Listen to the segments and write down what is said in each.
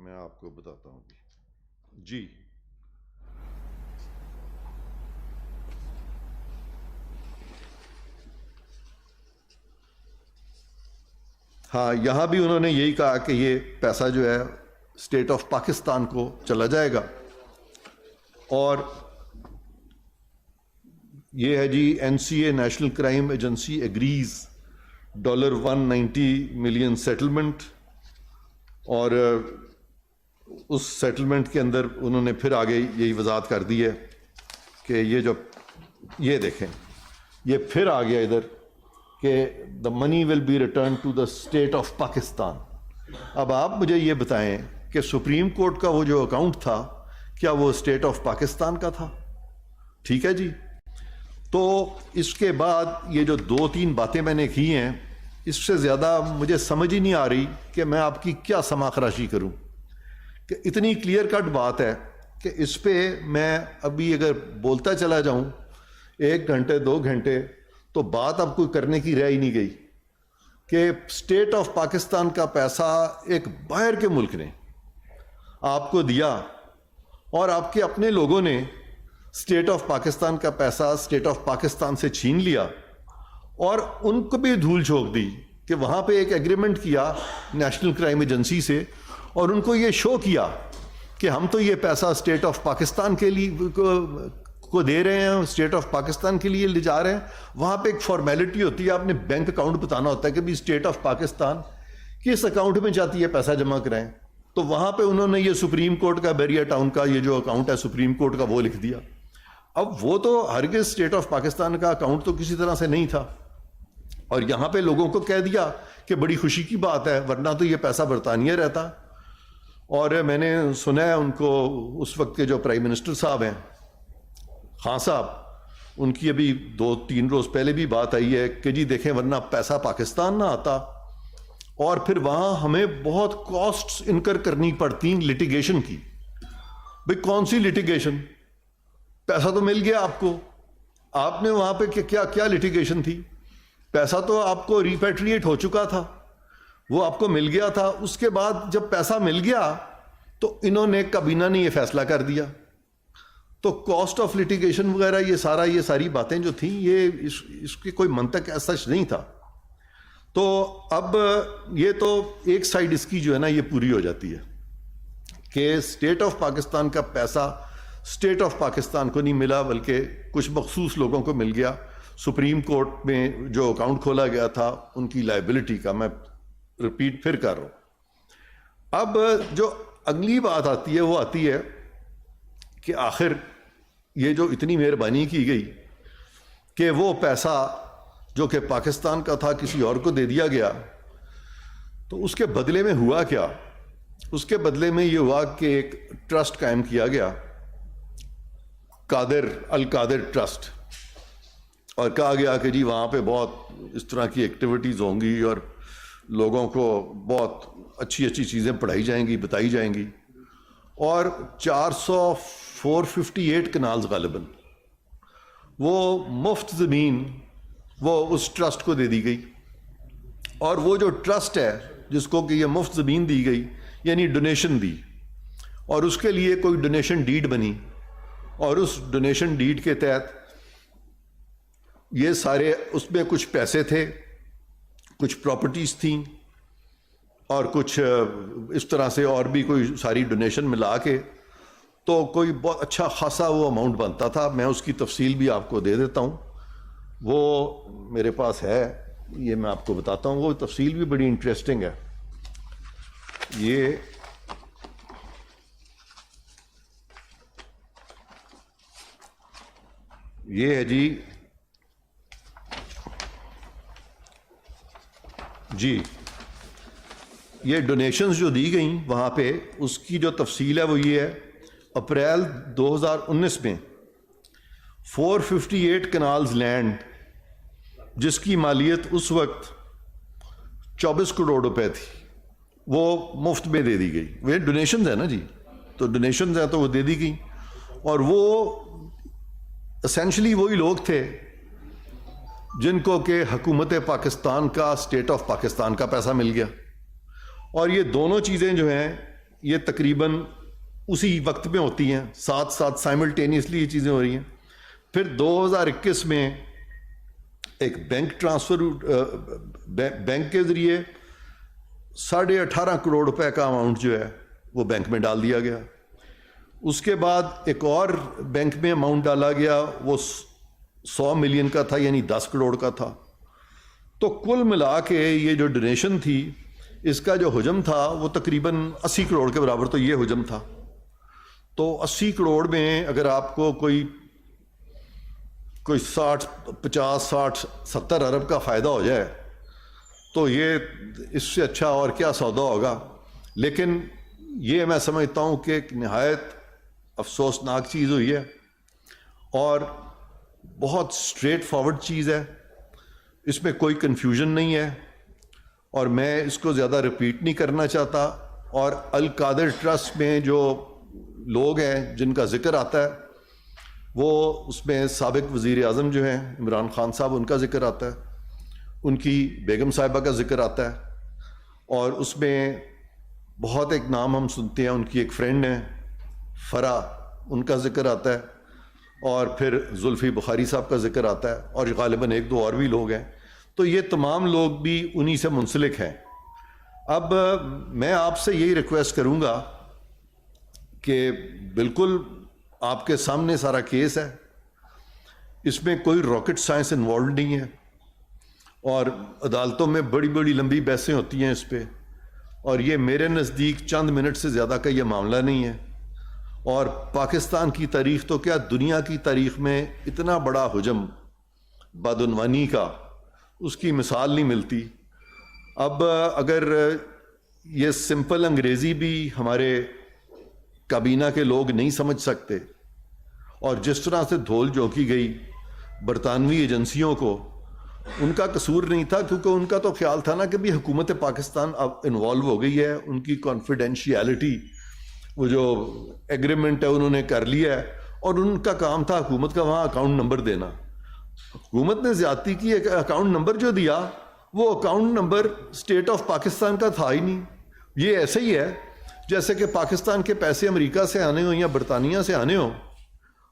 میں آپ کو بتاتا ہوں جی. ہاں، یہاں بھی انہوں نے یہی کہا کہ یہ پیسہ جو ہے اسٹیٹ آف پاکستان کو چلا جائے گا. اور یہ ہے جی NCA national crime agency agrees $190 million settlement. اور اس سیٹلمنٹ کے اندر انہوں نے پھر آگے یہی وضاحت کر دی ہے کہ یہ دیکھیں، یہ پھر آ گیا ادھر کہ the money will be return to the state of Pakistan. اب آپ مجھے یہ بتائیں کہ سپریم کورٹ کا وہ جو اکاؤنٹ تھا کیا وہ اسٹیٹ آف پاکستان کا تھا؟ ٹھیک ہے جی. تو اس کے بعد یہ جو 2-3 باتیں میں نے کی ہیں، اس سے زیادہ مجھے سمجھ ہی نہیں آ رہی کہ میں آپ کی کیا سما خراشی کروں. کہ اتنی کلیئر کٹ بات ہے کہ اس پہ میں ابھی اگر بولتا چلا جاؤں 1 گھنٹے 2 گھنٹے تو بات اب کوئی کرنے کی رہ ہی نہیں گئی کہ اسٹیٹ آف پاکستان کا پیسہ ایک باہر کے ملک نے آپ کو دیا اور آپ کے اپنے لوگوں نے اسٹیٹ آف پاکستان کا پیسہ اسٹیٹ آف پاکستان سے چھین لیا اور ان کو بھی دھول جھونک دی کہ وہاں پہ ایک ایگریمنٹ کیا نیشنل کرائم ایجنسی سے اور ان کو یہ شو کیا کہ ہم تو یہ پیسہ اسٹیٹ آف پاکستان کے لیے کو دے رہے ہیں، اسٹیٹ آف پاکستان کے لیے لے جا رہے ہیں. وہاں پہ ایک فارمیلٹی ہوتی ہے، آپ نے بینک اکاؤنٹ بتانا ہوتا ہے کہ بھی اسٹیٹ آف پاکستان کس اکاؤنٹ میں چاہتی ہے پیسہ جمع کرائیں. تو وہاں پہ انہوں نے یہ سپریم کورٹ کا بیریا ٹاؤن کا یہ جو اکاؤنٹ ہے سپریم کورٹ کا وہ لکھ دیا. اب وہ تو ہرگز اسٹیٹ آف پاکستان کا اکاؤنٹ تو کسی طرح سے نہیں تھا، اور یہاں پہ لوگوں کو کہہ دیا کہ بڑی خوشی کی بات ہے ورنہ تو یہ پیسہ برطانیہ رہتا. اور میں نے سنا ہے ان کو اس وقت کے جو پرائم منسٹر صاحب ہیں خان صاحب، ان کی ابھی 2-3 روز پہلے بھی بات آئی ہے کہ جی دیکھیں ورنہ پیسہ پاکستان نہ آتا اور پھر وہاں ہمیں بہت کاسٹس انکر کرنی پڑتی لٹیگیشن کی. بھئی کون سی لٹیگیشن؟ پیسہ تو مل گیا آپ کو، آپ نے وہاں پہ کیا لٹیگیشن تھی؟ پیسہ تو آپ کو ریپیٹریٹ ہو چکا تھا، وہ آپ کو مل گیا تھا. اس کے بعد جب پیسہ مل گیا تو انہوں نے کابینہ نے یہ فیصلہ کر دیا. تو کاسٹ آف لٹیگیشن وغیرہ یہ ساری باتیں جو تھیں یہ اس کی کوئی منطق ایسا نہیں تھا. تو اب یہ تو ایک سائڈ اس کی جو ہے نا یہ پوری ہو جاتی ہے کہ اسٹیٹ آف پاکستان کا پیسہ اسٹیٹ آف پاکستان کو نہیں ملا بلکہ کچھ مخصوص لوگوں کو مل گیا. سپریم کورٹ میں جو اکاؤنٹ کھولا گیا تھا ان کی لائبلٹی کا میں ریپیٹ پھر کر رہا ہوں. اب جو اگلی بات آتی ہے وہ آتی ہے کہ آخر یہ جو اتنی مہربانی کی گئی کہ وہ پیسہ جو کہ پاکستان کا تھا کسی اور کو دے دیا گیا، تو اس کے بدلے میں ہوا کیا؟ اس کے بدلے میں یہ ہوا کہ ایک ٹرسٹ قائم کیا گیا، القادر ٹرسٹ، اور کہا گیا کہ جی وہاں پہ بہت اس طرح کی ایکٹیویٹیز ہوں گی اور لوگوں کو بہت اچھی چیزیں پڑھائی جائیں گی، بتائی جائیں گی. اور 458 کنالز غالباً وہ مفت زمین وہ اس ٹرسٹ کو دے دی گئی. اور وہ جو ٹرسٹ ہے جس کو کہ یہ مفت زمین دی گئی یعنی ڈونیشن دی، اور اس کے لیے کوئی ڈونیشن ڈیڈ بنی، اور اس ڈونیشن ڈیڈ کے تحت یہ سارے اس میں کچھ پیسے تھے، کچھ پراپرٹیز تھیں، اور کچھ اس طرح سے اور بھی کوئی ساری ڈونیشن ملا کے تو کوئی بہت اچھا خاصا وہ اماؤنٹ بنتا تھا. میں اس کی تفصیل بھی آپ کو دے دیتا ہوں، وہ میرے پاس ہے، یہ میں آپ کو بتاتا ہوں. وہ تفصیل بھی بڑی انٹرسٹنگ ہے. یہ ہے جی یہ ڈونیشنز جو دی گئیں وہاں پہ اس کی جو تفصیل ہے وہ یہ ہے. اپریل 2019 میں 458 کنالز لینڈ جس کی مالیت اس وقت 24 کروڑ روپے تھی وہ مفت میں دے دی گئی. وہ ڈونیشنز ہیں نا جی، تو ڈونیشنز ہیں تو وہ دے دی گئی. اور وہ اسینشلی وہی لوگ تھے جن کو کہ حکومت پاکستان کا اسٹیٹ آف پاکستان کا پیسہ مل گیا. اور یہ دونوں چیزیں جو ہیں یہ تقریباً اسی وقت میں ہوتی ہیں, ساتھ ساتھ سائملٹینیسلی یہ چیزیں ہو رہی ہیں. پھر 2021 میں ایک بینک ٹرانسفر, بینک کے ذریعے 18.5 کروڑ روپے کا اماؤنٹ جو ہے وہ بینک میں ڈال دیا گیا. اس کے بعد ایک اور بینک میں اماؤنٹ ڈالا گیا, وہ 100 ملین کا تھا, یعنی 10 کروڑ کا تھا. تو کل ملا کے یہ جو ڈونیشن تھی اس کا جو حجم تھا وہ تقریباً 80 کروڑ کے برابر تو یہ حجم تھا. تو 80 کروڑ میں اگر آپ کو کوئی 60 50 60 70 ارب کا فائدہ ہو جائے تو یہ اس سے اچھا اور کیا سودا ہوگا. لیکن یہ میں سمجھتا ہوں کہ ایک نہایت افسوسناک چیز ہوئی ہے اور بہت اسٹریٹ فارورڈ چیز ہے, اس میں کوئی کنفیوژن نہیں ہے, اور میں اس کو زیادہ ریپیٹ نہیں کرنا چاہتا. اور القادر ٹرسٹ میں جو لوگ ہیں جن کا ذکر آتا ہے وہ اس میں سابق وزیر اعظم جو ہیں عمران خان صاحب, ان کا ذکر آتا ہے, ان کی بیگم صاحبہ کا ذکر آتا ہے, اور اس میں بہت ایک نام ہم سنتے ہیں, ان کی ایک فرینڈ ہیں فرا, ان کا ذکر آتا ہے, اور پھر زلفی بخاری صاحب کا ذکر آتا ہے, اور غالباً 1-2 اور بھی لوگ ہیں. تو یہ تمام لوگ بھی انہی سے منسلک ہیں. اب میں آپ سے یہی ریکویسٹ کروں گا کہ بالکل آپ کے سامنے سارا کیس ہے, اس میں کوئی راکٹ سائنس انوالوڈ نہیں ہے, اور عدالتوں میں بڑی بڑی لمبی بحثیں ہوتی ہیں اس پہ, اور یہ میرے نزدیک چند منٹ سے زیادہ کا یہ معاملہ نہیں ہے. اور پاکستان کی تاریخ تو کیا دنیا کی تاریخ میں اتنا بڑا حجم بدعنوانی کا اس کی مثال نہیں ملتی. اب اگر یہ سمپل انگریزی بھی ہمارے کابینہ کے لوگ نہیں سمجھ سکتے, اور جس طرح سے دھول جھونکی گئی برطانوی ایجنسیوں کو, ان کا قصور نہیں تھا, کیونکہ ان کا تو خیال تھا نا کہ بھی حکومت پاکستان اب انوالو ہو گئی ہے, ان کی کانفیڈینشیلٹی وہ جو ایگریمنٹ ہے انہوں نے کر لیا ہے, اور ان کا کام تھا حکومت کا وہاں اکاؤنٹ نمبر دینا. حکومت نے زیادتی کی, ایک اکاؤنٹ نمبر جو دیا وہ account number state of Pakistan کا تھا ہی نہیں. یہ ایسے ہی ہے جیسے کہ پاکستان کے پیسے امریکہ سے آنے ہوں یا برطانیہ سے آنے ہوں,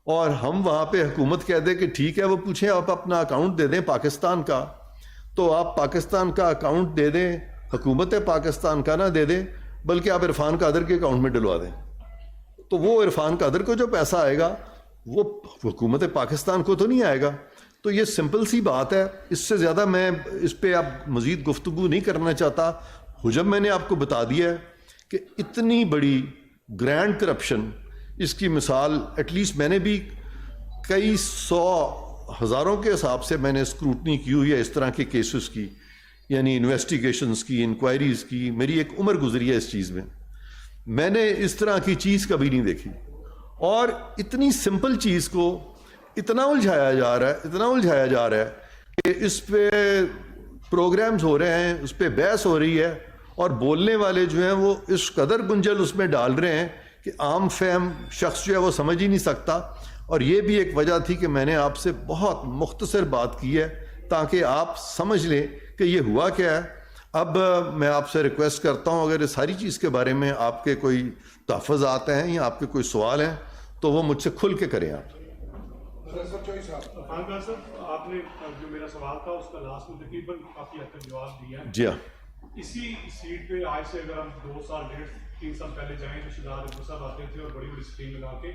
اور ہم وہاں پہ حکومت کہہ دے کہ ٹھیک ہے, وہ پوچھیں آپ اپنا اکاؤنٹ دے دیں پاکستان کا, تو آپ پاکستان کا اکاؤنٹ دے دیں, حکومت پاکستان کا نہ دے دیں, بلکہ آپ عرفان قادر کے اکاؤنٹ میں ڈلوا دیں. تو وہ عرفان قادر کو جو پیسہ آئے گا وہ حکومت پاکستان کو تو نہیں آئے گا. تو یہ سمپل سی بات ہے, اس سے زیادہ میں اس پہ اب مزید گفتگو نہیں کرنا چاہتا. حجم میں نے آپ کو بتا دیا ہے کہ اتنی بڑی گرینڈ کرپشن, اس کی مثال ایٹ لیسٹ میں نے بھی کئی 100 ہزاروں کے حساب سے میں نے اسکروٹنی کی ہوئی ہے اس طرح کے کیسز کی, یعنی انویسٹیگیشنز کی, انکوائریز کی. میری ایک عمر گزری ہے اس چیز میں, میں نے اس طرح کی چیز کبھی نہیں دیکھی. اور اتنی سمپل چیز کو اتنا الجھایا جا رہا ہے کہ اس پہ پروگرامز ہو رہے ہیں, اس پہ بحث ہو رہی ہے, اور بولنے والے جو ہیں وہ اس قدر گنجل اس میں ڈال رہے ہیں کہ عام فہم شخص جو ہے وہ سمجھ ہی نہیں سکتا. اور یہ بھی ایک وجہ تھی کہ میں نے آپ سے بہت مختصر بات کی ہے تاکہ آپ سمجھ لیں کہ یہ ہوا کیا ہے. اب میں آپ سے ریکویسٹ کرتا ہوں اگر اس ساری چیز کے بارے میں آپ کے کوئی تحفظات ہیں یا آپ کے کوئی سوال ہیں تو وہ مجھ سے کھل کے کریں. آپ نے جو میرا سوال تھا اس کا لاسٹ میں تقریباً کافی حد تک جواب دیا. جی ہاں, اسی سیٹ پہ آج سے اگر ہم 2 سال 1.5 3 سال پہلے جائیں تو شہزاد اکبر صاحب آتے تھے اور بڑی بڑی اسکرین لگا کے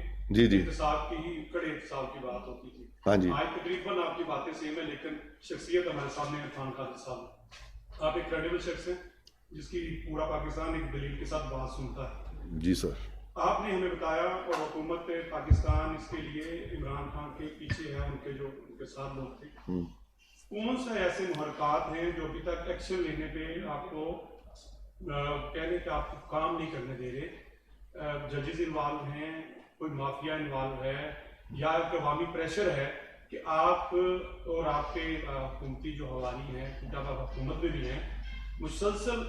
احتساب کی ہی کڑے احتساب کی بات ہوتی تھی. ہاں جی, آج تقریباً آپ کی باتیں سیم ہے, لیکن شخصیت ہمارے سامنے عرفان قادر صاحب, آپ ایک کریڈیبل شخص ہیں جس کی پورا پاکستان ایک دلیل کے ساتھ بات سنتا ہے. جی سر, آپ نے ہمیں بتایا اور حکومت پاکستان اس کے لیے عمران خان کے پیچھے ہے, ان کے جو ان کے ساتھ لوگ تھے. کون سے ایسے محرکات ہیں جو ابھی تک ایکشن لینے پہ آپ کو کہنے کہ آپ کو کام نہیں کرنے دے رہے؟ ججز انوالو ہیں, کوئی مافیا انوالو ہے, یا عوامی پریشر ہے کہ آپ اور آپ کے حکومتی جو حوالی ہیں, جب آپ حکومت میں بھی ہیں, مسلسل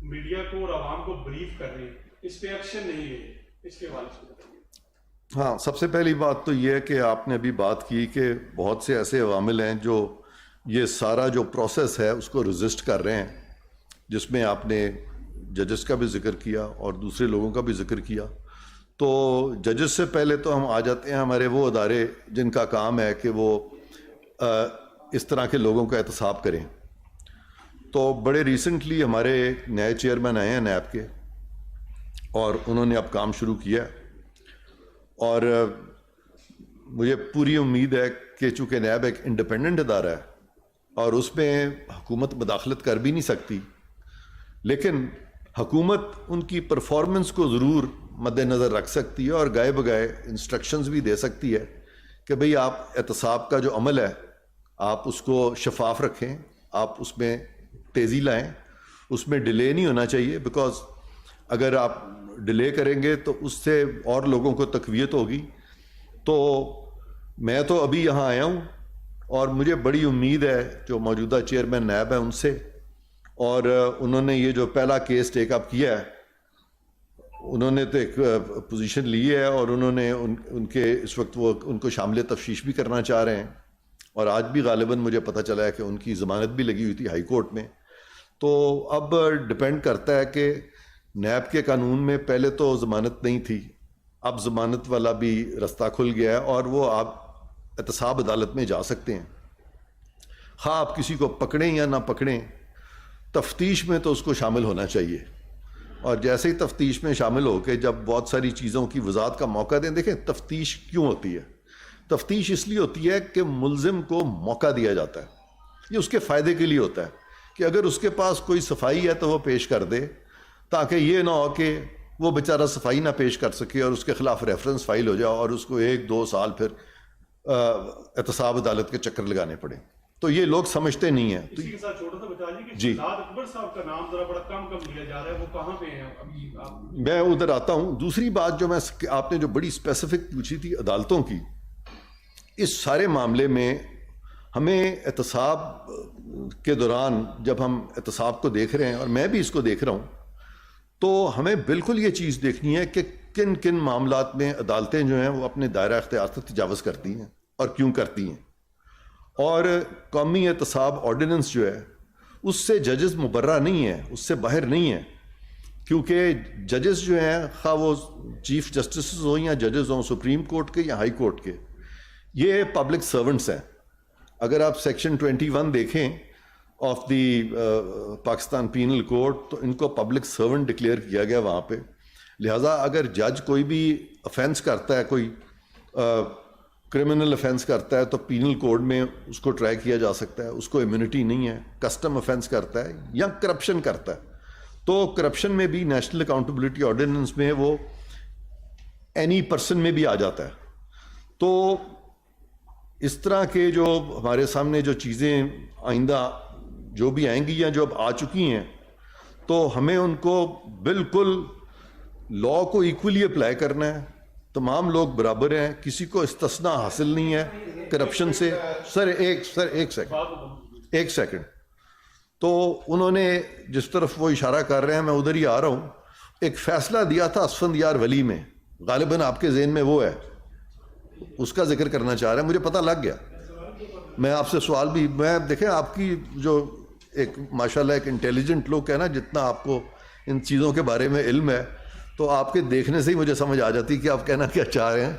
میڈیا کو اور عوام کو بریف کر رہے ہیں, اس پہ ایکشن نہیں ہے؟ اس کے حوالے سے بتائیے. ہاں, سب سے پہلی بات تو یہ ہے کہ آپ نے ابھی بات کی کہ بہت سے ایسے عوامل ہیں جو یہ سارا جو پروسیس ہے اس کو رزسٹ کر رہے ہیں, جس میں آپ نے ججز کا بھی ذکر کیا اور دوسرے لوگوں کا بھی ذکر کیا. تو ججز سے پہلے تو ہم آ جاتے ہیں ہمارے وہ ادارے جن کا کام ہے کہ وہ اس طرح کے لوگوں کا احتساب کریں. تو بڑے ریسنٹلی ہمارے نئے چیئرمین آئے ہیں نیب کے اور انہوں نے اب کام شروع کیا اور مجھے پوری امید ہے کہ چونکہ نیب ایک انڈیپینڈنٹ ادارہ ہے اور اس میں حکومت مداخلت کر بھی نہیں سکتی، لیکن حکومت ان کی پرفارمنس کو ضرور مد نظر رکھ سکتی ہے اور گائے بگائے انسٹرکشنز بھی دے سکتی ہے کہ بھئی آپ احتساب کا جو عمل ہے آپ اس کو شفاف رکھیں، آپ اس میں تیزی لائیں، اس میں ڈیلے نہیں ہونا چاہیے، بیکاز اگر آپ ڈیلے کریں گے تو اس سے اور لوگوں کو تقویت ہوگی. تو میں تو ابھی یہاں آیا ہوں اور مجھے بڑی امید ہے جو موجودہ چیئرمین نیب ہیں ان سے، اور انہوں نے یہ جو پہلا کیس ٹیک اپ کیا ہے انہوں نے تو ایک پوزیشن لی ہے اور انہوں نے ان کے اس وقت وہ ان کو شامل تفتیش بھی کرنا چاہ رہے ہیں، اور آج بھی غالباً مجھے پتہ چلا ہے کہ ان کی ضمانت بھی لگی ہوئی تھی ہائی کورٹ میں. تو اب ڈپینڈ کرتا ہے کہ نیب کے قانون میں پہلے تو ضمانت نہیں تھی، اب ضمانت والا بھی رستہ کھل گیا ہے اور وہ آپ احتساب عدالت میں جا سکتے ہیں. خواہ آپ کسی کو پکڑیں یا نہ پکڑیں، تفتیش میں تو اس کو شامل ہونا چاہیے. اور جیسے ہی تفتیش میں شامل ہو کے جب بہت ساری چیزوں کی وضاحت کا موقع دیں. دیکھیں تفتیش کیوں ہوتی ہے؟ تفتیش اس لیے ہوتی ہے کہ ملزم کو موقع دیا جاتا ہے، یہ اس کے فائدے کے لیے ہوتا ہے کہ اگر اس کے پاس کوئی صفائی ہے تو وہ پیش کر دے، تاکہ یہ نہ ہو کہ وہ بیچارہ صفائی نہ پیش کر سکے اور اس کے خلاف ریفرنس فائل ہو جائے اور اس کو 1-2 سال پھر احتساب عدالت کے چکر لگانے پڑے. تو یہ لوگ سمجھتے نہیں ہیں. اسی کے ساتھ چھوٹا سا بتا دیجیے کہ جی شہزاد اکبر صاحب کا نام ذرا بڑا کم لیا جا رہا ہے، وہ کہاں پہ ہیں ابھی؟ میں ادھر آتا ہوں. دوسری بات جو آپ نے جو بڑی اسپیسیفک پوچھی تھی عدالتوں کی، اس سارے معاملے میں ہمیں احتساب کے دوران جب ہم احتساب کو دیکھ رہے ہیں اور میں بھی اس کو دیکھ رہا ہوں، تو ہمیں بالکل یہ چیز دیکھنی ہے کہ کن کن معاملات میں عدالتیں جو ہیں وہ اپنے دائرہ اختیار سے تجاوز کرتی ہیں اور کیوں کرتی ہیں. اور قومی احتساب آرڈیننس جو ہے اس سے ججز مبرہ نہیں ہیں، اس سے باہر نہیں ہیں، کیونکہ ججز جو ہیں خواہ وہ چیف جسٹسز ہوں یا ججز ہوں سپریم کورٹ کے یا ہائی کورٹ کے، یہ پبلک سرونٹس ہیں. اگر آپ سیکشن 21 دیکھیں of the Pakistan penal code تو ان کو پبلک سرونٹ ڈکلیئر کیا گیا وہاں پہ. لہٰذا اگر جج کوئی بھی افینس کرتا ہے، کوئی کرمنل افینس کرتا ہے تو پینل کوڈ میں اس کو ٹرائی کیا جا سکتا ہے، اس کو امیونٹی نہیں ہے. کسٹم افینس کرتا ہے یا کرپشن کرتا ہے تو کرپشن میں بھی نیشنل اکاؤنٹیبلٹی آرڈیننس میں وہ اینی پرسن میں بھی آ جاتا ہے. تو اس طرح کے جو ہمارے سامنے جو چیزیں آئندہ جو بھی آئیں گی یا جو اب آ چکی ہیں، تو ہمیں ان کو بالکل لا کو ایکولی اپلائی کرنا ہے. تمام لوگ برابر ہیں، کسی کو استثناء حاصل نہیں ہے کرپشن سے. ایک سیکنڈ. تو انہوں نے جس طرف وہ اشارہ کر رہے ہیں میں ادھر ہی آ رہا ہوں. ایک فیصلہ دیا تھا اسفندیار ولی میں، غالباً آپ کے ذہن میں وہ ہے، اس کا ذکر کرنا چاہ رہے ہیں، مجھے پتہ لگ گیا. میں آپ سے سوال بھی دیکھیں آپ کی جو ایک ماشاءاللہ ایک انٹیلیجنٹ لوگ ہے نا، جتنا آپ کو ان چیزوں کے بارے میں علم ہے تو آپ کے دیکھنے سے ہی مجھے سمجھ آ جاتی کہ آپ کہنا کیا چاہ رہے ہیں.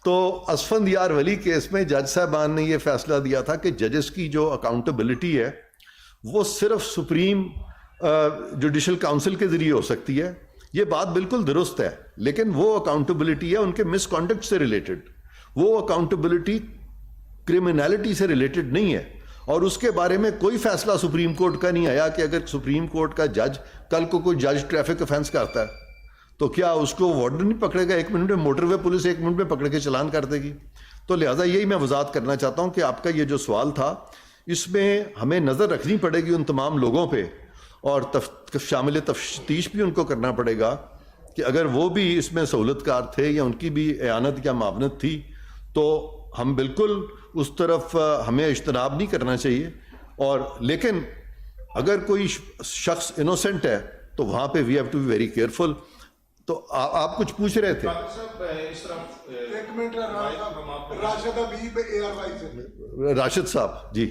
تو اسفندیار ولی کیس میں جج صاحبان نے یہ فیصلہ دیا تھا کہ ججز کی جو اکاؤنٹیبلٹی ہے وہ صرف سپریم جوڈیشل کاؤنسل کے ذریعے ہو سکتی ہے. یہ بات بالکل درست ہے، لیکن وہ اکاؤنٹیبلٹی ہے ان کے مس کانڈکٹ سے ریلیٹڈ، وہ اکاؤنٹیبلٹی کرمنالٹی سے ریلیٹڈ نہیں ہے. اور اس کے بارے میں کوئی فیصلہ سپریم کورٹ کا نہیں آیا کہ اگر سپریم کورٹ کا جج کل کو کوئی جج ٹریفک افینس کرتا ہے تو کیا اس کو وارڈن نہیں پکڑے گا؟ 1 منٹ میں موٹر وے پولیس 1 منٹ میں پکڑ کے چلان کر دے گی. تو لہٰذا یہی میں وضاحت کرنا چاہتا ہوں کہ آپ کا یہ جو سوال تھا اس میں ہمیں نظر رکھنی پڑے گی ان تمام لوگوں پہ، اور شامل تفتیش بھی ان کو کرنا پڑے گا کہ اگر وہ بھی اس میں سہولت کار تھے یا ان کی بھی اعانت یا معاونت تھی تو ہم بالکل اس طرف ہمیں اجتناب نہیں کرنا چاہیے. اور لیکن اگر کوئی شخص انوسنٹ ہے تو وہاں پہ we have to be very careful. تو آپ کچھ پوچھ رہے تھے. راشد صاحب جی.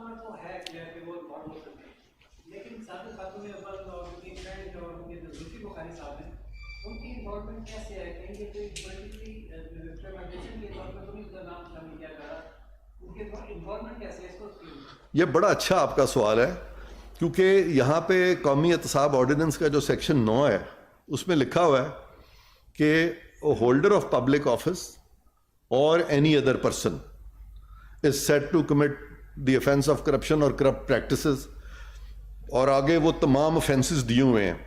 کا تو ہے کہ وہ بہت ہو سکتے ہیں، لیکن سابق خاتون اول اور ان کی فرینڈ اور ان کے جو ذوالفقار بخاری صاحب ہیں ان کی انوالومنٹ کیسے ہے؟ کہیں گے کوئی پولیٹیکلی ریکمنڈیشن کے طور پر تو نہیں ان کا نام شامل کیا جا رہا، ان کے انوالومنٹ کیسے ہے اس کو؟ یہ بڑا اچھا آپ کا سوال ہے، کیونکہ یہاں پہ قومی احتساب آرڈیننس کا جو سیکشن 9 ہے اس میں لکھا ہوا ہے کہ ہولڈر آف پبلک آفس اور any other person is set to commit the offense of corruption اور کرپٹ پریکٹسز، اور آگے وہ تمام offenses دیے ہوئے ہیں.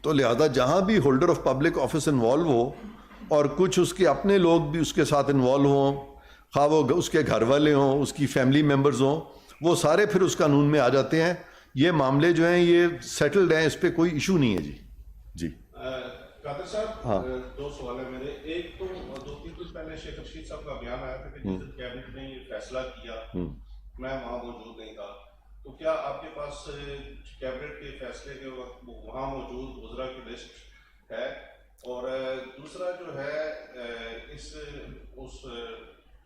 تو لہذا جہاں بھی holder of public office involve ہو اور کچھ اس کے اپنے لوگ بھی اس کے ساتھ انوالو ہوں، خواہ وہ اس کے گھر والے ہوں، اس کی فیملی ممبرز ہوں، وہ سارے پھر اس قانون میں آ جاتے ہیں. یہ معاملے جو ہیں یہ سیٹلڈ ہیں، اس پہ کوئی ایشو نہیں ہے. جی قادر صاحب، ہاں. 2 سوال ہیں میرے. ایک تو 2-3 دن پہلے شیخ رشید صاحب کا بیان آیا تھا کہ جس دن کیبنٹ نے یہ فیصلہ کیا میں وہاں موجود نہیں تھا، تو کیا آپ کے پاس کیبنٹ کے فیصلے کے وقت وہاں موجود وزراء کی لسٹ ہے؟ اور دوسرا جو ہے اس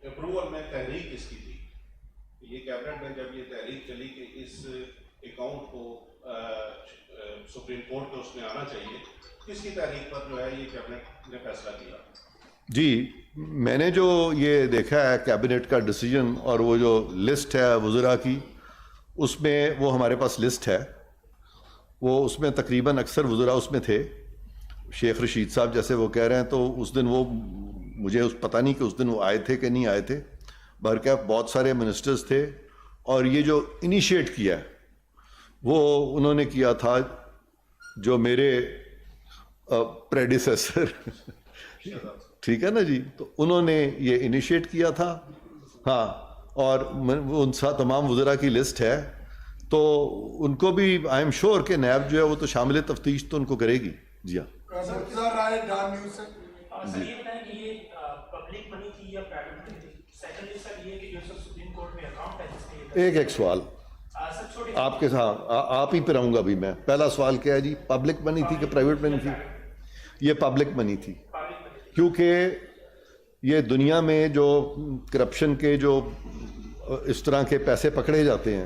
اپروول میں تحریک کس کی تھی؟ یہ کیبنٹ میں جب یہ تحریک چلی کہ اس اکاؤنٹ کو سپریم کورٹ کے اس میں آنا چاہیے، کس کی تحریک پر جو ہے یہ کیبنٹ نے فیصلہ کیا؟ جی، میں نے جو یہ دیکھا ہے کیبنٹ کا ڈیسیجن اور وہ جو لسٹ ہے وزراء کی، اس میں وہ ہمارے پاس لسٹ ہے، وہ اس میں تقریباً اکثر وزراء اس میں تھے. شیخ رشید صاحب جیسے وہ کہہ رہے ہیں، تو اس دن وہ مجھے پتہ نہیں کہ اس دن وہ آئے تھے کہ نہیں آئے تھے. بہرکیف بہت سارے منسٹرز تھے، اور یہ جو انیشیٹ کیا ہے وہ انہوں نے کیا تھا جو میرے پریڈیسیسر ٹھیک ہے نا جی، تو انہوں نے یہ انیشیٹ کیا تھا. ہاں، اور ان تمام وزراء کی لسٹ ہے، تو ان کو بھی آئی ایم شیور کہ نیب جو ہے وہ تو شامل تفتیش تو ان کو کرے گی. جی ہاں. سر یہ بتائیں کہ یہ پبلک منی تھی یا پرائیویٹ منی تھی؟ سیکنڈلی سر یہ کہ جو سپریم کورٹ میں اکاؤنٹ ہے جس کے ایک سوال آپ کے ساتھ آپ ہی پہ رہوں گا ابھی میں. پہلا سوال کیا ہے جی؟ پبلک منی تھی کہ پرائیویٹ منی تھی؟ یہ پبلک منی تھی، کیونکہ یہ دنیا میں جو کرپشن کے جو اس طرح کے پیسے پکڑے جاتے ہیں،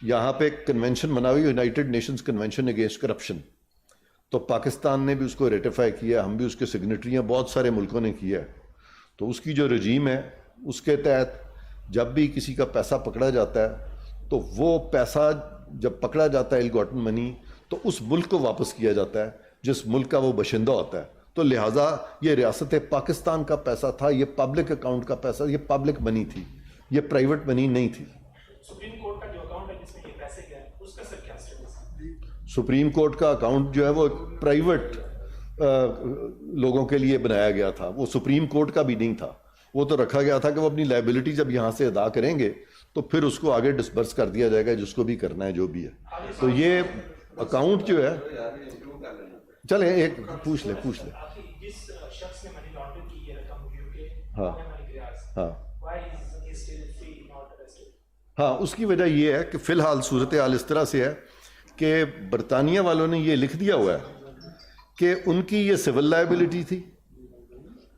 یہاں پہ کنونشن بنا ہوئی United nations convention against corruption, تو پاکستان نے بھی اس کو ریٹیفائی کیا، ہم بھی اس کے سگنیٹری ہیں، بہت سارے ملکوں نے کیا ہے. تو اس کی جو رجیم ہے اس کے تحت جب بھی کسی کا پیسہ پکڑا جاتا ہے تو وہ پیسہ جب پکڑا جاتا ہے ایل گاٹن منی، تو اس ملک کو واپس کیا جاتا ہے جس ملک کا وہ باشندہ ہوتا ہے. تو لہٰذا یہ ریاست پاکستان کا پیسہ تھا، یہ پبلک اکاؤنٹ کا پیسہ، یہ پبلک منی تھی، یہ پرائیویٹ منی نہیں تھی. سپریم کورٹ کا جو اکاؤنٹ ہے جس میں یہ پیسے گئے اس کا سر کیا اسٹیٹس ہے؟ سپریم کورٹ کا اکاؤنٹ جو ہے وہ پرائیویٹ لوگوں کے لیے بنایا گیا تھا، وہ سپریم کورٹ کا بھی نہیں تھا. وہ تو رکھا گیا تھا کہ وہ اپنی لائبلٹی جب یہاں سے ادا کریں گے تو پھر اس کو آگے ڈسبرس کر دیا جائے گا جس کو بھی کرنا ہے جو بھی ہے. تو یہ اکاؤنٹ جو ہے، چلیں ایک پوچھ لیں. جس شخص نے منی لانڈرنگ کی یہ رقم ہوئی ہاں ہاں، اس کی وجہ یہ ہے کہ فی الحال صورتحال اس طرح سے ہے کہ برطانیہ والوں نے یہ لکھ دیا ہوا ہے کہ ان کی یہ سول لائبلٹی تھی،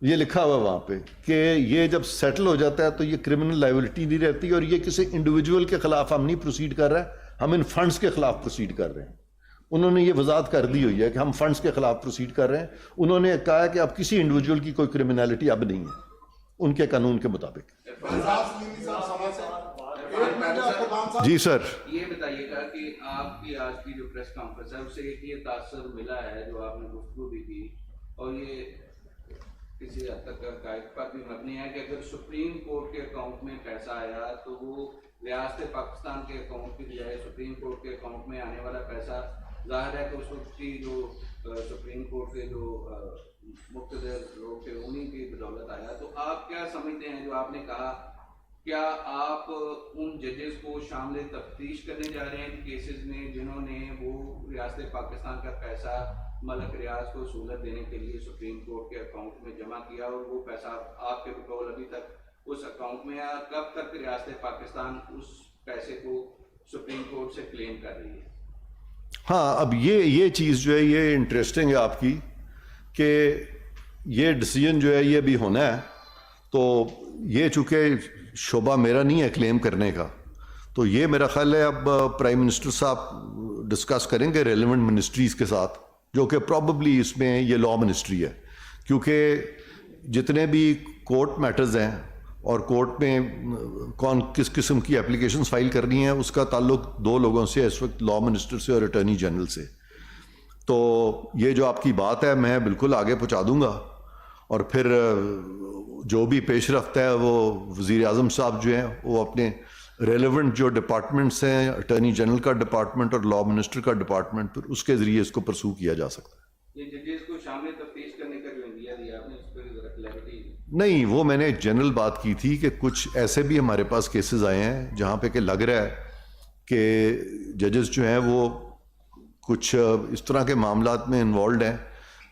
یہ لکھا ہوا وہاں پہ کہ یہ جب سیٹل ہو جاتا ہے تو یہ کرمنل لائبلٹی نہیں رہتی، اور یہ کسی انڈیویجول کے خلاف ہم نہیں پروسیڈ کر رہے ہیں، ہم ان فنڈز کے خلاف پروسیڈ کر رہے ہیں. انہوں نے یہ وضاحت کر دی ہوئی ہے کہ ہم فنڈز کے خلاف پروسیڈ کر رہے ہیں. انہوں نے کہا ہے کہ اب کسی انڈیویجول کی کوئی کرمنالٹی اب نہیں ہے ان کے قانون کے مطابق. جی سر. یہ بتائیے گا کہ آپ کی آج کی جو پریس کانفرنس ہے اس سے ایک یہ تاثر ملا ہے جو آپ نے گفتگو بھی کی، اور یہ کسی حد تک قائد پر بھی مبنی ہے کہ اگر سپریم کورٹ کے اکاؤنٹ میں پیسہ آیا تو وہ ریاست پاکستان کے اکاؤنٹ کی بجائے سپریم کورٹ کے اکاؤنٹ میں آنے والا پیسہ، ظاہر ہے کہ اس وقت کی جو سپریم کورٹ کے جو مقتدر لوگ تھے انہیں کی بدولت آیا. تو آپ کیا سمجھتے ہیں جو آپ نے کہا، کیا آپ ان ججز کو شامل تفتیش کرنے جا رہے ہیں کیسز میں جنہوں نے وہ ریاست پاکستان کا پیسہ ملک ریاض کو سہولت دینے کے لیے سپریم کورٹ کے اکاؤنٹ میں جمع کیا، اور وہ پیسہ آپ کے بقول ابھی تک اس اکاؤنٹ میں ہے؟ کب تک ریاست پاکستان اس پیسے کو سپریم کورٹ سے کلیم کر رہی ہے؟ ہاں، اب یہ چیز جو ہے یہ انٹرسٹنگ ہے آپ کی کہ یہ ڈیسیجن جو ہے یہ بھی ہونا ہے. تو یہ چونکہ شعبہ میرا نہیں ہے کلیم کرنے کا، تو یہ میرا خیال ہے اب پرائم منسٹر صاحب ڈسکس کریں گے ریلیونٹ منسٹریز کے ساتھ، جو کہ پراببلی اس میں یہ لا منسٹری ہے، کیونکہ جتنے بھی کورٹ میٹرز ہیں اور کورٹ میں کون کس قسم کی اپلیکیشنز فائل کرنی ہیں، اس کا تعلق دو لوگوں سے اس وقت، لا منسٹر سے اور اٹارنی جنرل سے. تو یہ جو آپ کی بات ہے میں بالکل آگے پہنچا دوں گا، اور پھر جو بھی پیش رفت ہے وہ وزیر اعظم صاحب جو ہیں وہ اپنے ریلیونٹ جو ڈپارٹمنٹس ہیں، اٹارنی جنرل کا ڈپارٹمنٹ اور لا منسٹر کا ڈپارٹمنٹ، پھر اس کے ذریعے اس کو پرسو کیا جا سکتا ہے. یہ ججز کو شامل تفتیش کرنے کا جو انڈیا دیا آپ نے، اس پر ذرا کلیئرٹی. نہیں، وہ میں نے جنرل بات کی تھی کہ کچھ ایسے بھی ہمارے پاس کیسز آئے ہیں جہاں پہ کہ لگ رہا ہے کہ ججز جو ہیں وہ کچھ اس طرح کے معاملات میں انوالوڈ ہیں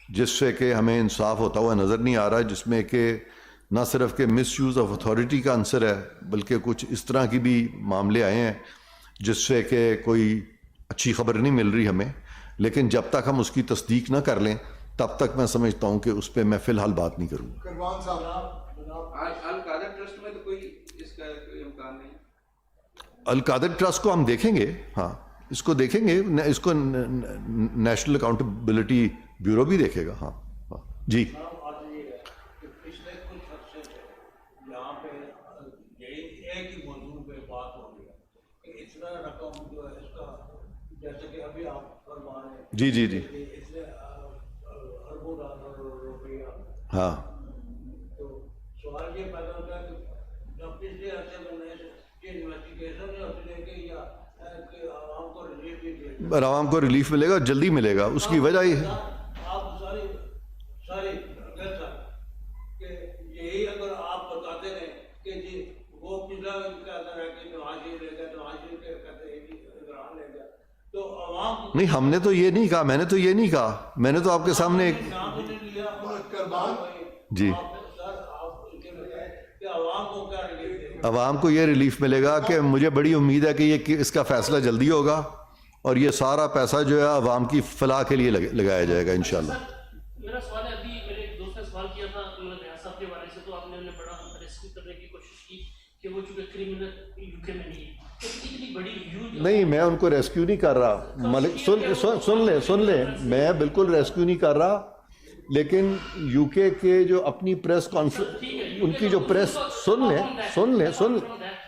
جس سے کہ ہمیں انصاف ہوتا ہوا نظر نہیں آ رہا، جس میں کہ نہ صرف کہ مس یوز آف اتھارٹی کا عنصر ہے، بلکہ کچھ اس طرح کی بھی معاملے آئے ہیں جس سے کہ کوئی اچھی خبر نہیں مل رہی ہمیں. لیکن جب تک ہم اس کی تصدیق نہ کر لیں تب تک میں سمجھتا ہوں کہ اس پہ میں فی الحال بات نہیں کروں گا. القادر ٹرسٹ میں تو کوئی اس کا کوئی امکان نہیں. القادر ٹرسٹ کو ہم دیکھیں گے، ہاں اس کو دیکھیں گے، اس کو نیشنل اکاؤنٹیبلٹی بیورو بھی دیکھے گا. ہاں جی. پچھلے کچھ عرصے سے یہاں پہ یہی ایک ہی موضوع پہ بات ہو رہی ہے کہ اتنا رقم جو ہے اس کا، جیسے کہ ابھی آپ فرما رہے ہیں جی جی جی اس سے اربوں روپیہ. ہاں. تو سوال یہ پیدا ہوتا ہے کہ جب پچھلے عرصے میں انویسٹیگیشن نہیں ہوتی ہے کہ یا کہ عوام کو ریلیف بھی دے، عوام کو ریلیف ملے گا، جلدی ملے گا. اس کی وجہ یہ آپ ساری کہ یہی اگر آپ بتاتے رہے کہ جی وہ پچھلا کہتا ہے کہ نوازی لے گا، نوازی کہتے ہیں کہ عمران لے گا، تو عوام نہیں، ہم نے تو یہ نہیں کہا، میں نے تو یہ نہیں کہا، میں نے تو آپ کے سامنے نام نہیں لیا. جی. سر آپ کہ عوام کو کیا ریلیف دے گا؟ عوام کو یہ ریلیف ملے گا کہ مجھے بڑی امید ہے کہ یہ اس کا فیصلہ جلدی ہوگا اور یہ سارا پیسہ جو ہے عوام کی فلاح کے لیے لگایا جائے گا انشاءاللہ. میرا سوال ہے، ابھی میرے ایک دوست نے سوال کیا تھا ریاض صاحب کے بارے سے، تو آپ نے انہیں بڑا ریسکیو کرنے کی کوشش کی کہ وہ چونکہ کریمنل یو کے میں نہیں ہے، تو اتنی بڑی ہیوج. نہیں، میں ان کو ریسکیو نہیں کر رہا. سن لیں، میں بالکل ریسکیو نہیں کر رہا، لیکن یو کے جو اپنی پریس کانفرنس، ان کی جو پریس، سن لیں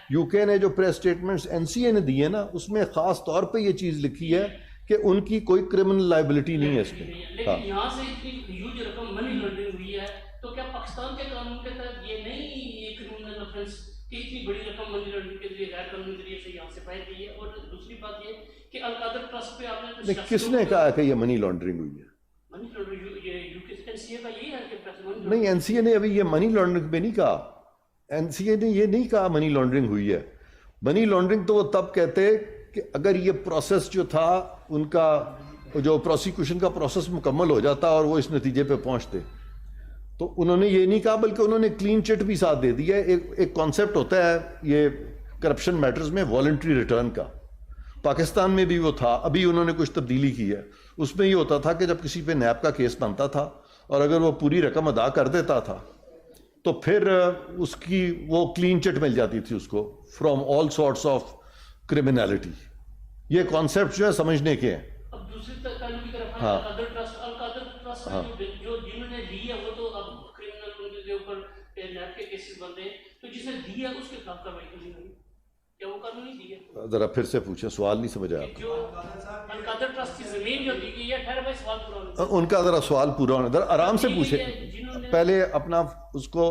یو کے نے جو پریس سٹیٹمنٹس این سی اے نے دی ہے نا، اس میں خاص طور پہ یہ چیز لکھی ہے کہ ان کی کوئی کرمنل لائبلٹی نہیں ہے اس میں. لیکن یہاں سے اتنی ہیوج رقم منی لانڈرنگ ہوئی ہے، تو کیا پاکستان کے قانون کے تحت یہ نہیں یہ کرمنل افینس کہ اتنی بڑی رقم منی لانڈرنگ کے ذریعے غیر قانونی ذریعے سے یہاں سے باہر گئی ہے؟ اور دوسری بات یہ کہ القادر ٹرسٹ پہ آپ نے کس نے کہا کہ یہ منی لانڈرنگ ہوئی ہے؟ منی لانڈرنگ یہ یو کے این سی اے کا یہی ہے کہ نہیں، این سی اے نے ابھی یہ منی لانڈرنگ پہ نہیں کہا. این سی اے نے یہ نہیں کہا منی لانڈرنگ ہوئی ہے. منی لانڈرنگ تو وہ تب کہتے کہ اگر یہ پروسیس جو تھا ان کا، جو پروسیکیوشن کا پروسیس مکمل ہو جاتا اور وہ اس نتیجے پہ پہنچتے. تو انہوں نے یہ نہیں کہا، بلکہ انہوں نے کلین چٹ بھی ساتھ دے دیا. ایک کانسیپٹ ہوتا ہے یہ کرپشن میٹرز میں والنٹری ریٹرن کا، پاکستان میں بھی وہ تھا، ابھی انہوں نے کچھ تبدیلی کی ہے. اس میں یہ ہوتا تھا کہ جب کسی پہ نیب کا کیس بنتا تھا اور اگر وہ پوری رقم ادا کر دیتا تھا تو پھر اس کی وہ کلین چٹ مل جاتی تھی اس کو فرام آل سارٹس آف کرمنالٹی. یہ کانسیپٹ جو ہے سمجھنے کے ہیں. اب دوسری تعلق کی طرف ہاں. القادر ٹرسٹ جو جنہوں نے لی ہے وہ تو اب کرمنل ان کے اوپر نیب کے کیسز بن رہے ہیں، تو جس نے دی ہے اس کے خلاف کارروائی کرنی ہوگی، کیا وہ قانونی دی ہے؟ ذرا پھر سے پوچھیں، سوال نہیں سمجھا آپ. جو القادر ٹرسٹ کی زمین جو دی گئی ہے، ٹھہر بھائی سوال پورا ہونا، ان کا ذرا سوال پورا ہونا، ذرا آرام سے پوچھیں، پہلے اپنا اس کو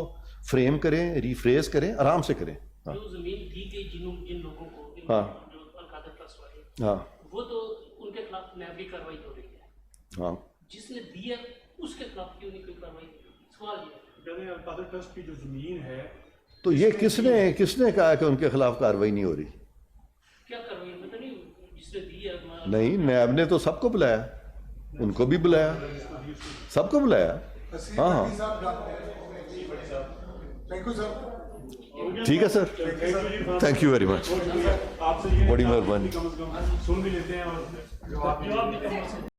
فریم کریں، ریفریز کریں، آرام سے کریں. جو زمین دی گئی جن لوگوں کو، ہاں، جو القادر ٹرسٹ والے، ہاں وہ تو ان کے خلاف نیب کی کارروائی ہو رہی ہے، ہاں. جس نے دی ہے اس کے خلاف کیوں نہیں کوئی کارروائی؟ سوال یہ ہے. یعنی القادر ٹرسٹ کی جو زمین ہے، تو یہ کس نے کہا کہ ان کے خلاف کارروائی نہیں ہو رہی؟ کیا کارروائی پتہ نہیں، جس نے دی ہے. نہیں، نیب نے تو سب کو بلایا، ان کو بھی بلایا، سب کو بلایا. ہاں ہاں ٹھیک ہے سر، تھینک یو ویری مچ، آپ سے یہ بڑی مہربانی. کم از کم سن بھی لیتے ہیں اور جواب بھی